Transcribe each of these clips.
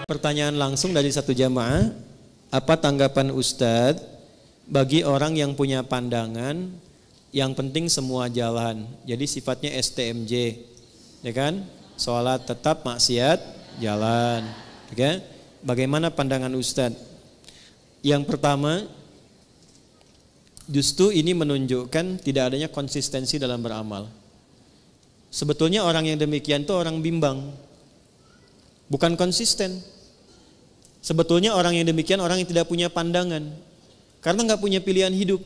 Pertanyaan langsung dari satu jamaah, apa tanggapan Ustadz bagi orang yang punya pandangan yang penting semua jalan, jadi sifatnya STMJ, ya kan? Sholat tetap, maksiat jalan, ya? Bagaimana pandangan Ustadz? Yang pertama, justru ini menunjukkan tidak adanya konsistensi dalam beramal. Sebetulnya orang yang demikian itu orang bimbang, bukan konsisten. Sebetulnya orang yang demikian orang yang tidak punya pandangan, karena nggak punya pilihan hidup.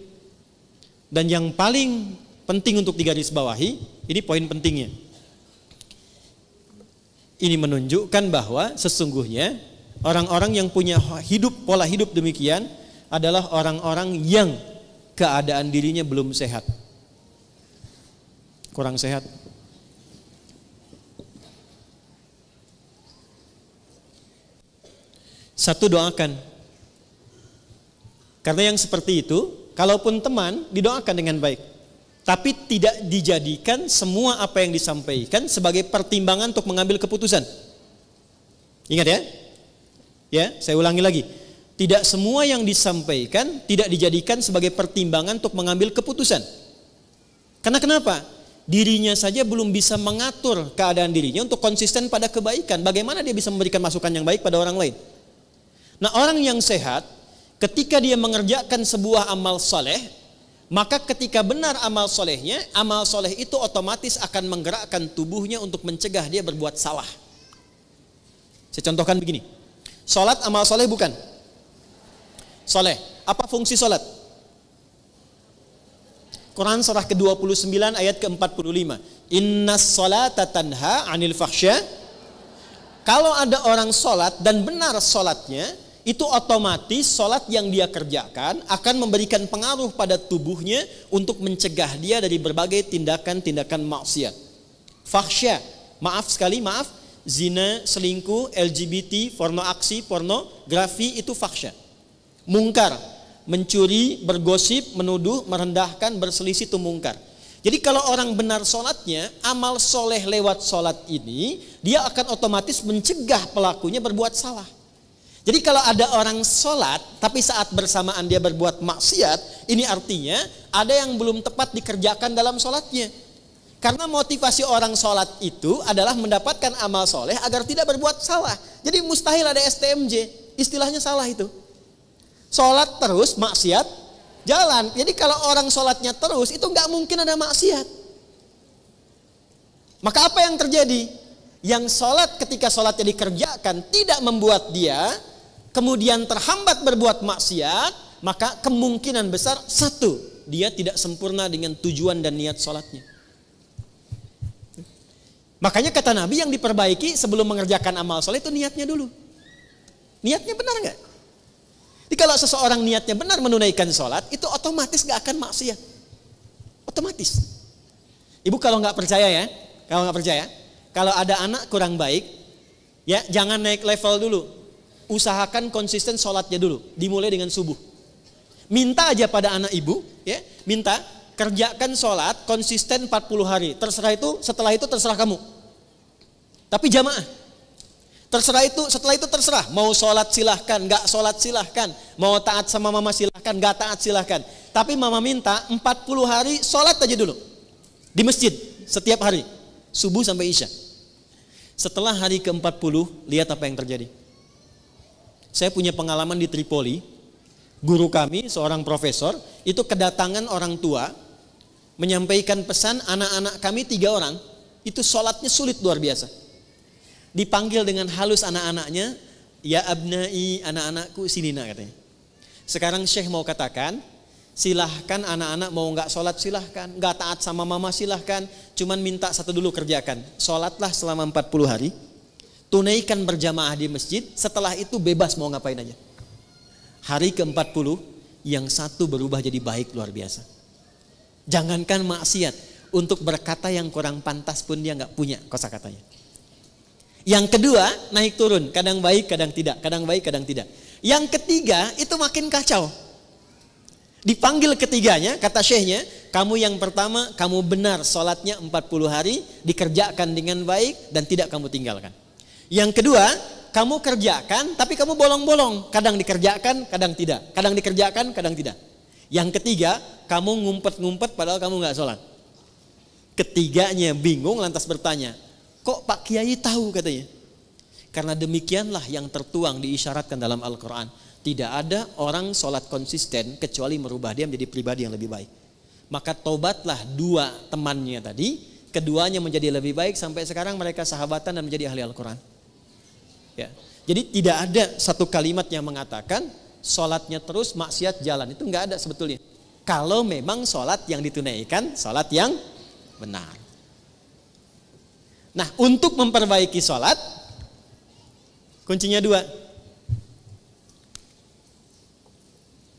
Dan yang paling penting untuk digarisbawahi, ini poin pentingnya. Ini menunjukkan bahwa sesungguhnya orang-orang yang punya pola hidup demikian adalah orang-orang yang keadaan dirinya belum sehat, kurang sehat. Satu, doakan. Karena yang seperti itu, kalaupun teman, didoakan dengan baik. Tapi tidak dijadikan semua apa yang disampaikan sebagai pertimbangan untuk mengambil keputusan. Ingat ya? Ya, saya ulangi lagi. Tidak semua yang disampaikan tidak dijadikan sebagai pertimbangan untuk mengambil keputusan. Karena kenapa? Dirinya saja belum bisa mengatur keadaan dirinya untuk konsisten pada kebaikan. Bagaimana dia bisa memberikan masukan yang baik pada orang lain? Nah, orang yang sehat, ketika dia mengerjakan sebuah amal soleh, maka ketika benar amal solehnya, amal soleh itu otomatis akan menggerakkan tubuhnya untuk mencegah dia berbuat salah. Saya contohkan begini, sholat amal soleh bukan? Soleh, apa fungsi sholat? Quran surah ke-29 ayat ke-45, Innas sholata tanha anil fahsya. Kalau ada orang sholat dan benar sholatnya, itu otomatis sholat yang dia kerjakan akan memberikan pengaruh pada tubuhnya untuk mencegah dia dari berbagai tindakan-tindakan maksiat. Fahsya, maaf, zina, selingkuh, LGBT, pornoaksi, pornografi, itu fahsya. Mungkar, mencuri, bergosip, menuduh, merendahkan, berselisih, itu mungkar. Jadi kalau orang benar sholatnya, amal soleh lewat sholat ini, dia akan otomatis mencegah pelakunya berbuat salah. Jadi kalau ada orang sholat, tapi saat bersamaan dia berbuat maksiat, ini artinya ada yang belum tepat dikerjakan dalam sholatnya. Karena motivasi orang sholat itu adalah mendapatkan amal soleh agar tidak berbuat salah. Jadi mustahil ada STMJ, istilahnya salah itu. Sholat terus, maksiat jalan. Jadi kalau orang sholatnya terus, itu nggak mungkin ada maksiat. Maka apa yang terjadi? Yang sholat ketika sholatnya dikerjakan tidak membuat dia kemudian terhambat berbuat maksiat, maka kemungkinan besar satu, dia tidak sempurna dengan tujuan dan niat sholatnya. Makanya kata Nabi yang diperbaiki sebelum mengerjakan amal soleh itu niatnya dulu. Niatnya benar nggak? Jadi kalau seseorang niatnya benar menunaikan sholat, itu otomatis nggak akan maksiat. Otomatis. Ibu kalau nggak percaya ya, kalau ada anak kurang baik, ya jangan naik level dulu. Usahakan konsisten sholatnya dulu, dimulai dengan subuh. Minta aja pada anak ibu, ya, minta kerjakan sholat konsisten 40 hari. Setelah itu terserah kamu. Tapi jamaah. Setelah itu terserah. Mau sholat silahkan, nggak sholat silahkan. Mau taat sama mama silahkan, nggak taat silahkan. Tapi mama minta 40 hari sholat aja dulu. Di masjid, setiap hari. Subuh sampai isya. Setelah hari ke-40, lihat apa yang terjadi. Saya punya pengalaman di Tripoli. Guru kami, seorang profesor, itu kedatangan orang tua, menyampaikan pesan anak-anak kami 3 orang, itu sholatnya sulit luar biasa. Dipanggil dengan halus anak-anaknya, ya abnai, anak-anakku sini nak katanya. Sekarang Syekh mau katakan, silahkan anak-anak mau nggak sholat silahkan, nggak taat sama mama silahkan, cuman minta satu dulu kerjakan, sholatlah selama 40 hari, tunaikan berjamaah di masjid, setelah itu bebas mau ngapain aja. Hari ke-40, yang satu berubah jadi baik luar biasa. Jangankan maksiat, untuk berkata yang kurang pantas pun dia nggak punya kosakatanya. Yang kedua, naik turun, kadang baik, kadang tidak, kadang baik, kadang tidak. Yang ketiga, itu makin kacau. Dipanggil ketiganya, kata syekhnya, kamu yang pertama, kamu benar sholatnya 40 hari, dikerjakan dengan baik dan tidak kamu tinggalkan. Yang kedua, kamu kerjakan tapi kamu bolong-bolong. Kadang dikerjakan, kadang tidak. Kadang dikerjakan, kadang tidak. Yang ketiga, kamu ngumpet-ngumpet padahal kamu nggak sholat. Ketiganya bingung lantas bertanya, kok Pak Kiai tahu katanya? Karena demikianlah yang tertuang diisyaratkan dalam Al-Quran. Tidak ada orang sholat konsisten kecuali merubah dia menjadi pribadi yang lebih baik. Maka tobatlah dua temannya tadi, keduanya menjadi lebih baik sampai sekarang mereka sahabatan dan menjadi ahli Al-Quran. Ya. Jadi tidak ada satu kalimat yang mengatakan sholatnya terus maksiat jalan, itu nggak ada sebetulnya. Kalau memang sholat yang ditunaikan sholat yang benar. Nah, untuk memperbaiki sholat kuncinya dua.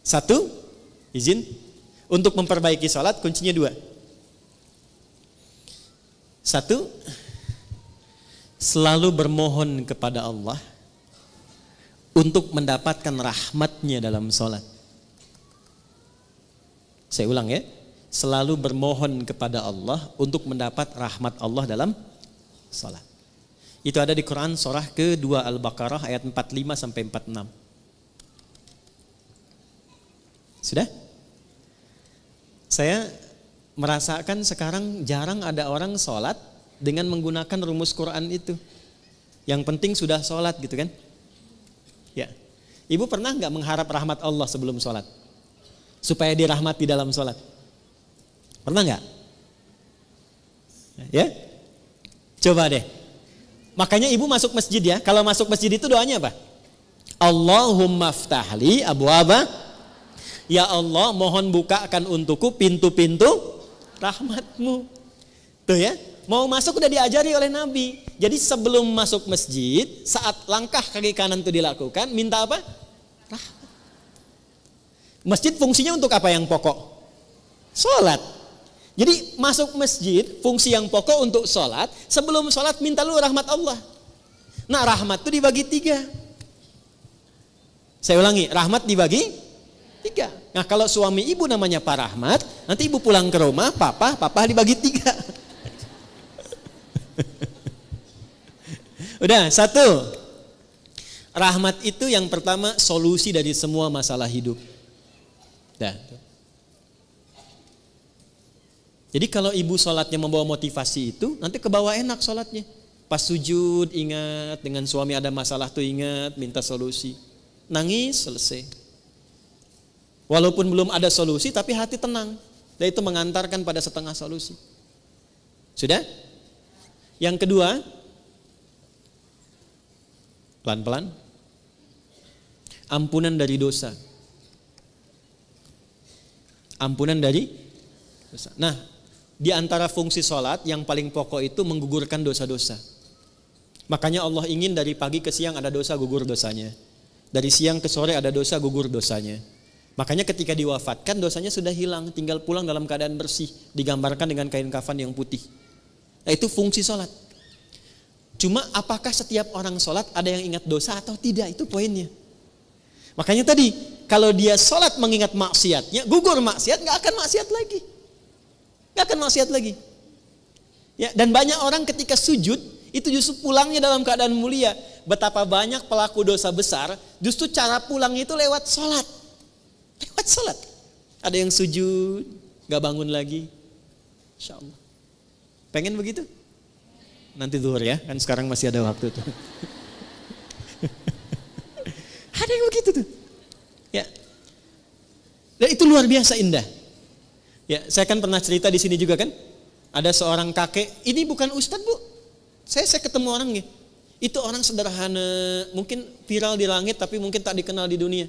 Satu, izin. Untuk memperbaiki sholat kuncinya dua. Satu, selalu bermohon kepada Allah untuk mendapatkan rahmatnya dalam sholat. Saya ulang ya, selalu bermohon kepada Allah untuk mendapat rahmat Allah dalam sholat. Itu ada di Quran surah ke-2 Al-Baqarah ayat 45 sampai 46. Sudah? Saya merasakan sekarang jarang ada orang sholat dengan menggunakan rumus Quran itu. Yang penting sudah sholat gitu kan? Ya, ibu pernah nggak mengharap rahmat Allah sebelum sholat? Supaya dirahmati dalam sholat? Pernah nggak? Ya? Coba deh. Makanya ibu masuk masjid ya. Kalau masuk masjid itu doanya apa? Allahumma ftahli abwaba. Ya Allah, mohon bukakan untukku pintu-pintu rahmatmu. Tuh ya. Mau masuk udah diajari oleh Nabi. Jadi sebelum masuk masjid, saat langkah kaki kanan itu dilakukan, minta apa? Rahmat. Masjid fungsinya untuk apa yang pokok? Sholat. Jadi masuk masjid, fungsi yang pokok untuk sholat. Sebelum sholat minta lu rahmat Allah. Nah, rahmat itu dibagi 3. Saya ulangi, rahmat dibagi 3. Nah, kalau suami ibu namanya Pak Rahmat, nanti ibu pulang ke rumah, papa dibagi 3. Udah, 1. Rahmat itu yang pertama solusi dari semua masalah hidup. Dah. Jadi kalau ibu sholatnya membawa motivasi itu, nanti ke bawah enak sholatnya. Pas sujud ingat, dengan suami ada masalah tuh ingat, minta solusi. Nangis, selesai. Walaupun belum ada solusi tapi hati tenang. Dan itu mengantarkan pada setengah solusi. Sudah? Yang kedua, pelan-pelan, ampunan dari dosa. Ampunan dari dosa. Nah, di antara fungsi sholat yang paling pokok itu menggugurkan dosa-dosa. Makanya Allah ingin dari pagi ke siang ada dosa, gugur dosanya. Dari siang ke sore ada dosa, gugur dosanya. Makanya ketika diwafatkan dosanya sudah hilang, tinggal pulang dalam keadaan bersih, digambarkan dengan kain kafan yang putih. Nah, itu fungsi sholat. Cuma apakah setiap orang sholat ada yang ingat dosa atau tidak, itu poinnya. Makanya tadi kalau dia sholat mengingat maksiatnya, gugur maksiat, nggak akan maksiat lagi, nggak akan maksiat lagi. Ya, dan banyak orang ketika sujud itu justru pulangnya dalam keadaan mulia. Betapa banyak pelaku dosa besar, justru cara pulangnya itu lewat sholat, lewat sholat. Ada yang sujud, nggak bangun lagi, Insya Allah. Pengen begitu? Nanti zuhur ya, kan sekarang masih ada waktu tuh. Ada yang begitu tuh. Ya. Dan itu luar biasa indah. Ya, saya kan pernah cerita di sini juga kan. Ada seorang kakek, ini bukan ustadz bu. Saya ketemu orangnya. Itu orang sederhana, mungkin viral di langit tapi mungkin tak dikenal di dunia.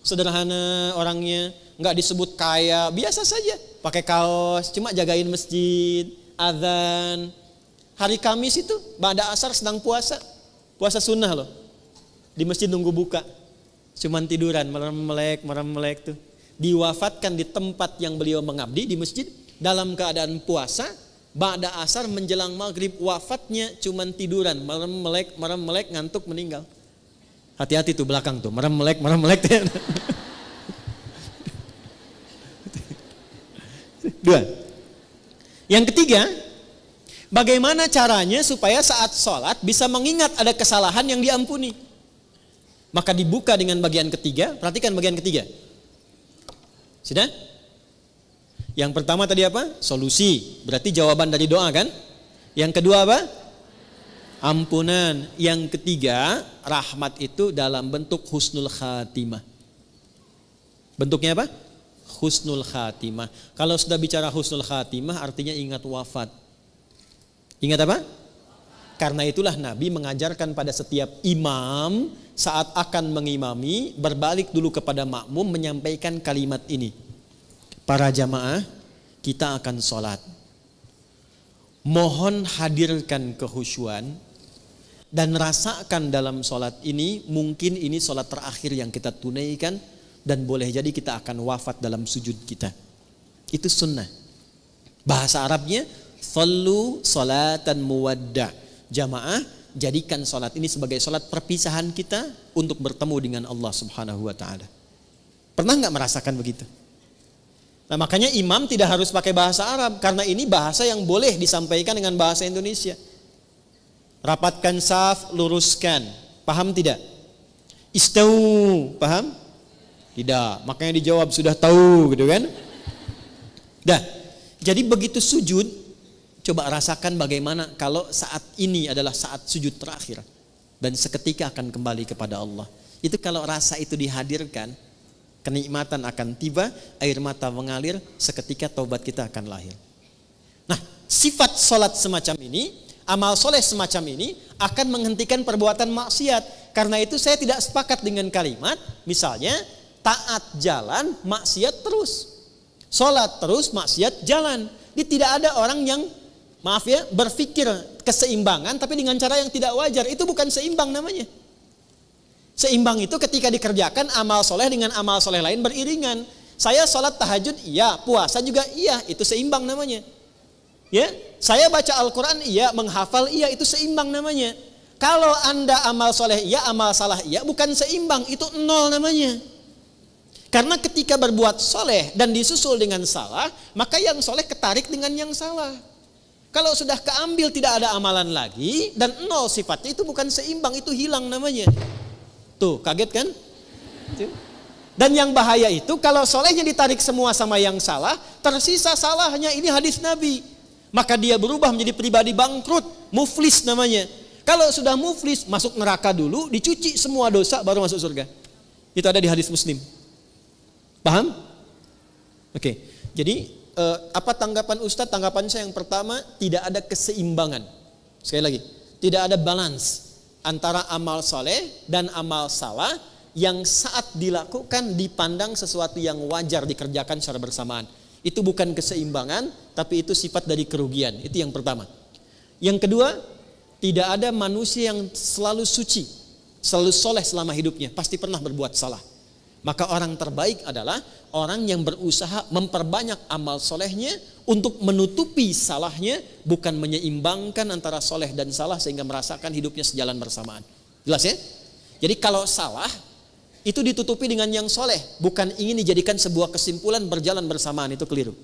Sederhana orangnya, nggak disebut kaya, biasa saja. Pakai kaos, cuma jagain masjid, azan. Hari Kamis itu, ba'da asar sedang puasa. Puasa sunnah loh. Di masjid nunggu buka. Cuman tiduran, merem-melek tuh. Diwafatkan di tempat yang beliau mengabdi, di masjid. Dalam keadaan puasa, ba'da asar menjelang maghrib, wafatnya cuman tiduran. Merem-melek, ngantuk, meninggal. Hati-hati tuh belakang tuh, merem-melek. Dua. Yang ketiga, Bagaimana caranya supaya saat sholat bisa mengingat ada kesalahan yang diampuni? Maka dibuka dengan bagian ketiga. Perhatikan bagian ketiga. Sudah? Yang pertama tadi apa? Solusi. Berarti jawaban dari doa kan? Yang kedua apa? Ampunan. Yang ketiga, rahmat itu dalam bentuk husnul khatimah. Bentuknya apa? Husnul khatimah. Kalau sudah bicara husnul khatimah artinya ingat wafat. Ingat apa? Karena itulah Nabi mengajarkan pada setiap imam saat akan mengimami, berbalik dulu kepada makmum menyampaikan kalimat ini. Para jamaah, kita akan sholat. Mohon hadirkan kehusyuan dan rasakan dalam sholat ini, mungkin ini sholat terakhir yang kita tunaikan dan boleh jadi kita akan wafat dalam sujud kita. Itu sunnah. Bahasa Arabnya, sallu salatan muwadda'. Jamaah, jadikan sholat ini sebagai sholat perpisahan kita untuk bertemu dengan Allah Subhanahu wa ta'ala. Pernah nggak merasakan begitu? Nah, makanya imam tidak harus pakai bahasa Arab, karena ini bahasa yang boleh disampaikan dengan bahasa Indonesia. Rapatkan saf, luruskan. Paham tidak? Istau, paham? Tidak, makanya dijawab sudah tahu gitu kan. Dah, jadi begitu sujud, coba rasakan bagaimana kalau saat ini adalah saat sujud terakhir dan seketika akan kembali kepada Allah. Itu kalau rasa itu dihadirkan, kenikmatan akan tiba, air mata mengalir, seketika taubat kita akan lahir. Nah, sifat sholat semacam ini, amal soleh semacam ini akan menghentikan perbuatan maksiat. Karena itu saya tidak sepakat dengan kalimat, misalnya taat jalan, maksiat terus. Sholat terus, maksiat jalan. Ini tidak ada orang yang, maaf ya, berpikir keseimbangan tapi dengan cara yang tidak wajar. Itu bukan seimbang namanya. Seimbang itu ketika dikerjakan amal soleh dengan amal soleh lain beriringan. Saya sholat tahajud, iya. Puasa juga, iya. Itu seimbang namanya. Ya, saya baca Al-Quran, iya. Menghafal, iya. Itu seimbang namanya. Kalau Anda amal soleh, iya. Amal salah, iya. Bukan seimbang. Itu nol namanya. Karena ketika berbuat soleh dan disusul dengan salah, maka yang soleh ketarik dengan yang salah. Kalau sudah keambil tidak ada amalan lagi dan nol sifatnya, itu bukan seimbang, itu hilang namanya. Tuh, kaget kan? Dan yang bahaya itu kalau solehnya ditarik semua sama yang salah, tersisa salahnya. Ini hadis Nabi. Maka dia berubah menjadi pribadi bangkrut, muflis namanya. Kalau sudah muflis, masuk neraka dulu, dicuci semua dosa baru masuk surga. Itu ada di hadis Muslim. Paham? Oke. Jadi apa tanggapan Ustadz? Tanggapan saya yang pertama, tidak ada keseimbangan. Sekali lagi, tidak ada balance antara amal soleh dan amal salah yang saat dilakukan dipandang sesuatu yang wajar dikerjakan secara bersamaan. Itu bukan keseimbangan, tapi itu sifat dari kerugian. Itu yang pertama. Yang kedua, tidak ada manusia yang selalu suci, selalu soleh selama hidupnya. Pasti pernah berbuat salah. Maka orang terbaik adalah orang yang berusaha memperbanyak amal solehnya untuk menutupi salahnya, bukan menyeimbangkan antara soleh dan salah sehingga merasakan hidupnya sejalan bersamaan. Jelas ya? Jadi kalau salah itu ditutupi dengan yang soleh, bukan ingin dijadikan sebuah kesimpulan berjalan bersamaan, itu keliru.